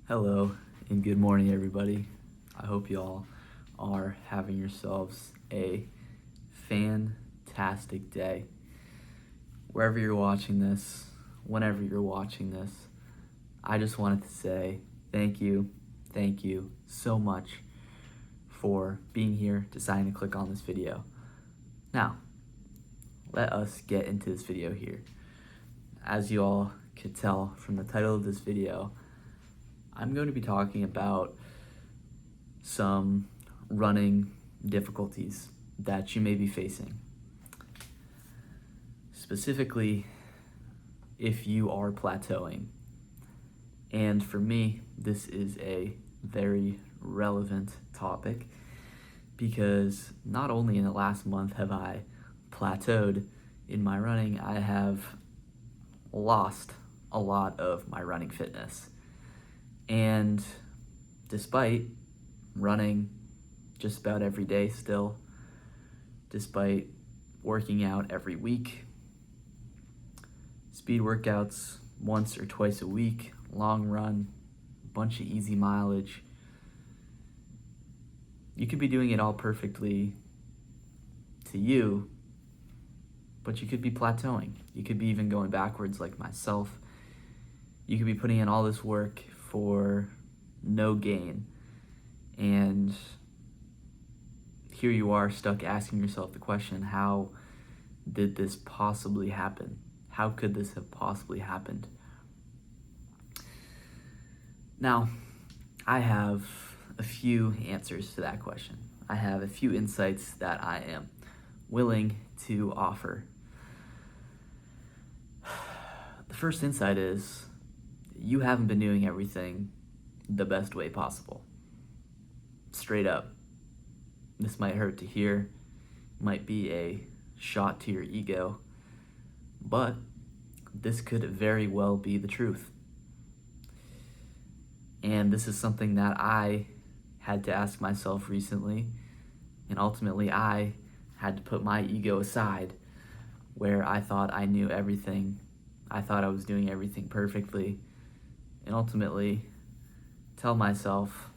Hello and good morning, everybody. I hope you all are having yourselves a fantastic day. Wherever you're watching this, whenever you're watching this, I just wanted to say thank you so much for being here, deciding to click on this video. Now, let us get into this video here. As you all could tell from the title of this video, I'm going to be talking about some running difficulties that you may be facing. Specifically, if you are plateauing. And for me, this is a very relevant topic because not only in the last month have I plateaued in my running, I have lost a lot of my running fitness. And despite running just about every day still, despite working out every week, speed workouts once or twice a week, long run, bunch of easy mileage, you could be doing it all perfectly to you, but you could be plateauing. You could be even going backwards like myself. You could be putting in all this work for no gain, and here you are stuck asking yourself the question, how did this possibly happen? How could this have possibly happened? Now, I have a few answers to that question. I have a few insights that I am willing to offer. The first insight is you haven't been doing everything the best way possible. Straight up. This might hurt to hear, might be a shot to your ego, but this could very well be the truth. And this is something that I had to ask myself recently, and ultimately I had to put my ego aside where I thought I knew everything. I thought I was doing everything perfectly, and ultimately tell myself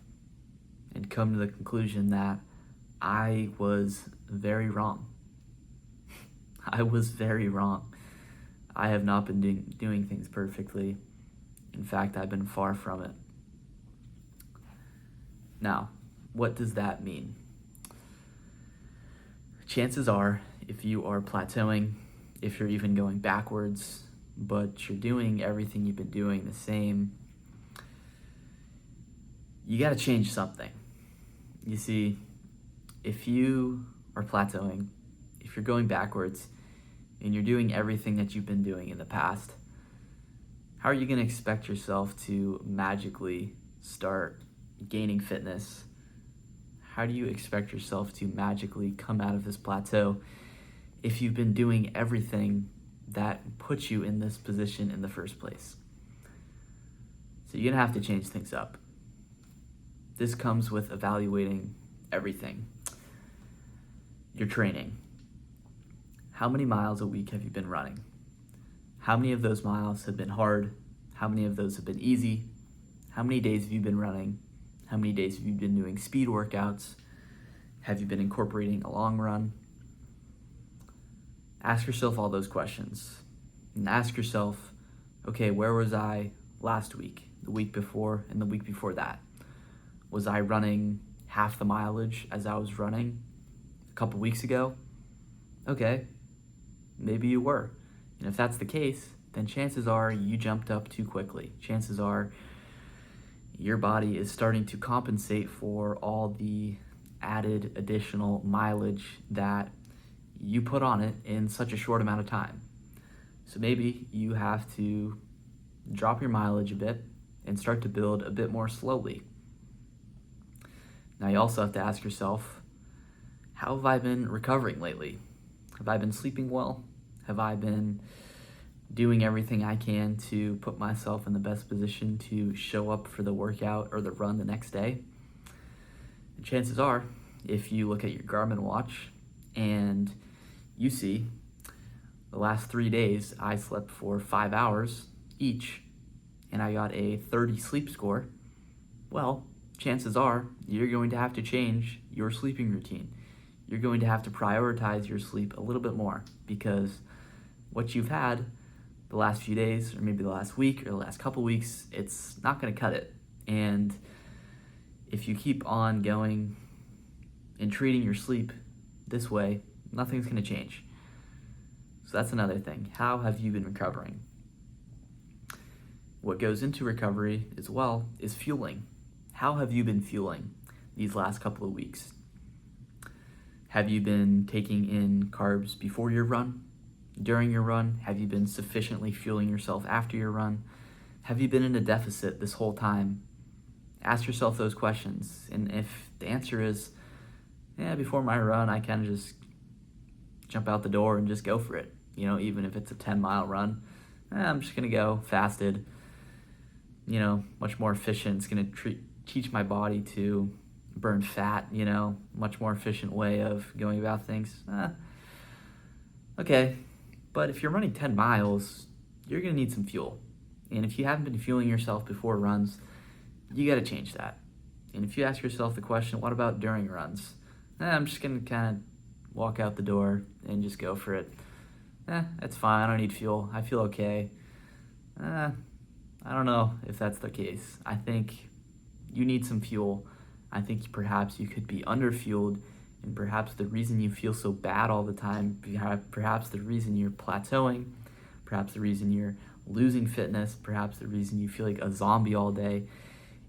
and come to the conclusion that I was very wrong. I was very wrong. I have not been doing things perfectly. In fact, I've been far from it. Now, what does that mean? Chances are, if you are plateauing, if you're even going backwards, but you're doing everything you've been doing the same, you got to change something. You see, if you are plateauing, if you're going backwards, and you're doing everything that you've been doing in the past, how are you going to expect yourself to magically start gaining fitness? How do you expect yourself to magically come out of this plateau if you've been doing everything that puts you in this position in the first place? So you're going to have to change things up. This comes with evaluating everything. Your training. How many miles a week have you been running? How many of those miles have been hard? How many of those have been easy? How many days have you been running? How many days have you been doing speed workouts? Have you been incorporating a long run? Ask yourself all those questions. And ask yourself, okay, where was I last week, the week before, and the week before that? Was I running half the mileage as I was running a couple weeks ago? Okay, maybe you were. And if that's the case, then chances are you jumped up too quickly. Chances are your body is starting to compensate for all the added additional mileage that you put on it in such a short amount of time. So maybe you have to drop your mileage a bit and start to build a bit more slowly. Now you also have to ask yourself, how have I been recovering lately? Have I been sleeping well? Have I been doing everything I can to put myself in the best position to show up for the workout or the run the next day? And chances are, if you look at your Garmin watch and you see the last 3 days I slept for 5 hours each and I got a 30 sleep score, well, chances are you're going to have to change your sleeping routine. You're going to have to prioritize your sleep a little bit more because what you've had the last few days, or maybe the last week or the last couple weeks, it's not going to cut it. And if you keep on going and treating your sleep this way, nothing's going to change. So that's another thing. How have you been recovering? What goes into recovery as well is fueling. How have you been fueling these last couple of weeks? Have you been taking in carbs before your run? During your run? Have you been sufficiently fueling yourself after your run? Have you been in a deficit this whole time? Ask yourself those questions. And if the answer is, yeah, before my run, I kind of just jump out the door and just go for it. Even if it's a 10-mile run, I'm just going to go fasted. Much more efficient. It's going to teach my body to burn fat, much more efficient way of going about things. Okay. But if you're running 10 miles, you're going to need some fuel. And if you haven't been fueling yourself before runs, you got to change that. And if you ask yourself the question, what about during runs? I'm just going to kind of walk out the door and just go for it. That's fine. I don't need fuel. I feel okay. I don't know if that's the case. I think you need some fuel. I think perhaps you could be underfueled, and perhaps the reason you feel so bad all the time, perhaps the reason you're plateauing, perhaps the reason you're losing fitness, perhaps the reason you feel like a zombie all day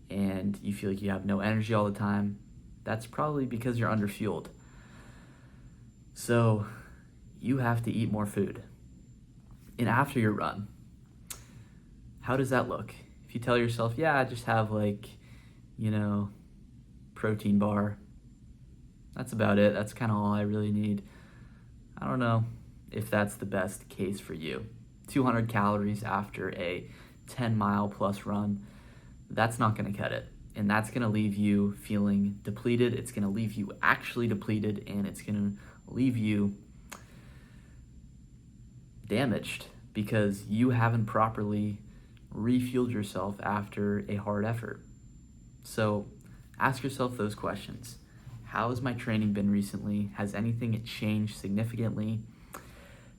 and you feel like you have no energy all the time, that's probably because you're underfueled. So you have to eat more food. And after your run, how does that look? If you tell yourself, yeah, I just have protein bar, that's about it. That's kind of all I really need. I don't know if that's the best case for you. 200 calories after a 10-mile plus run, that's not going to cut it. And that's going to leave you feeling depleted. It's going to leave you actually depleted, and it's going to leave you damaged because you haven't properly refueled yourself after a hard effort. So ask yourself those questions. How has my training been recently? Has anything changed significantly?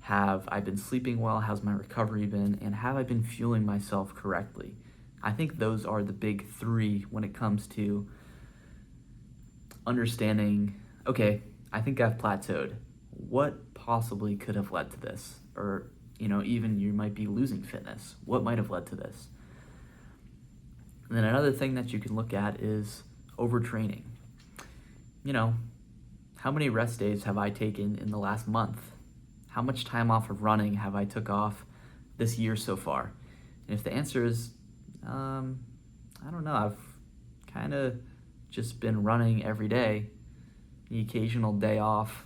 Have I been sleeping well? How's my recovery been? And have I been fueling myself correctly? I think those are the big three when it comes to understanding, okay, I think I've plateaued. What possibly could have led to this? Or, even you might be losing fitness. What might have led to this? And then another thing that you can look at is overtraining. How many rest days have I taken in the last month? How much time off of running have I took off this year so far? And if the answer is, I don't know, I've kind of just been running every day, the occasional day off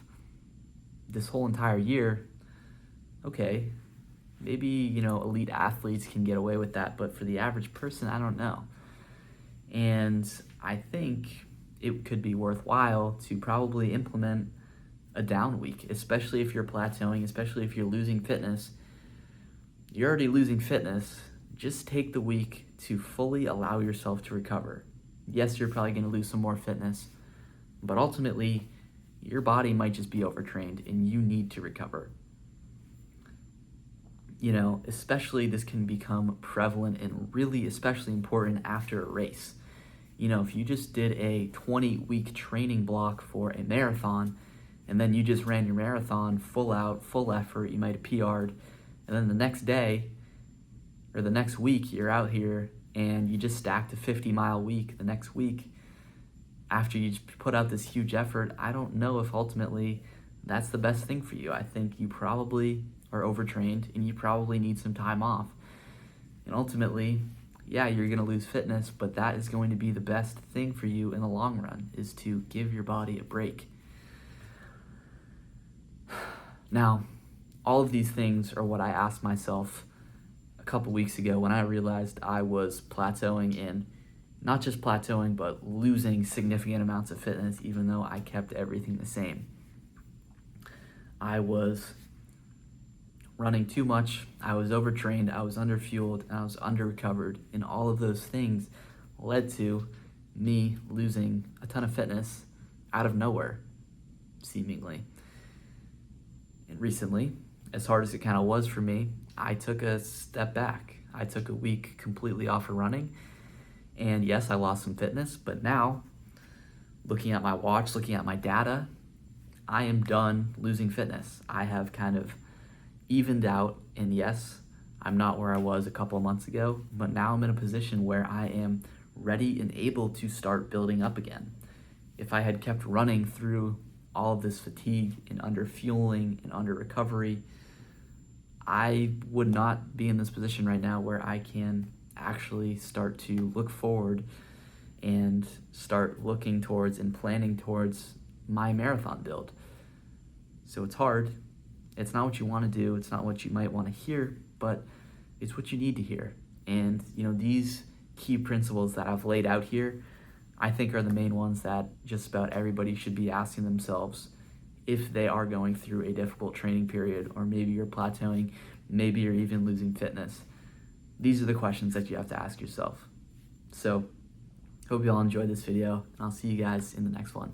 this whole entire year, okay, maybe, elite athletes can get away with that, but for the average person, I don't know. And I think it could be worthwhile to probably implement a down week, especially if you're plateauing, especially if you're losing fitness. You're already losing fitness. Just take the week to fully allow yourself to recover. Yes, you're probably going to lose some more fitness, but ultimately, your body might just be overtrained and you need to recover. Especially this can become prevalent and really especially important after a race. If you just did a 20-week training block for a marathon and then you just ran your marathon full out, full effort, you might have PR'd, and then the next day or the next week you're out here and you just stacked a 50-mile week the next week after you put out this huge effort, I don't know if ultimately that's the best thing for you. I think you probably are overtrained and you probably need some time off. And ultimately, yeah, you're going to lose fitness, but that is going to be the best thing for you in the long run, is to give your body a break. Now, all of these things are what I asked myself a couple weeks ago when I realized I was plateauing in, not just plateauing, but losing significant amounts of fitness, even though I kept everything the same. I was running too much, I was overtrained, I was underfueled, and I was under-recovered, and all of those things led to me losing a ton of fitness out of nowhere, seemingly. And recently, as hard as it kind of was for me, I took a step back. I took a week completely off of running. And yes, I lost some fitness, but now, looking at my watch, looking at my data, I am done losing fitness. I have kind of evened out, and yes, I'm not where I was a couple of months ago, but now I'm in a position where I am ready and able to start building up again. If I had kept running through all of this fatigue and under fueling and under recovery, I would not be in this position right now where I can actually start to look forward and start looking towards and planning towards my marathon build. So it's hard. It's not what you want to do. It's not what you might want to hear, but it's what you need to hear. And these key principles that I've laid out here, I think are the main ones that just about everybody should be asking themselves if they are going through a difficult training period, or maybe you're plateauing, maybe you're even losing fitness. These are the questions that you have to ask yourself. So, hope you all enjoyed this video, and I'll see you guys in the next one.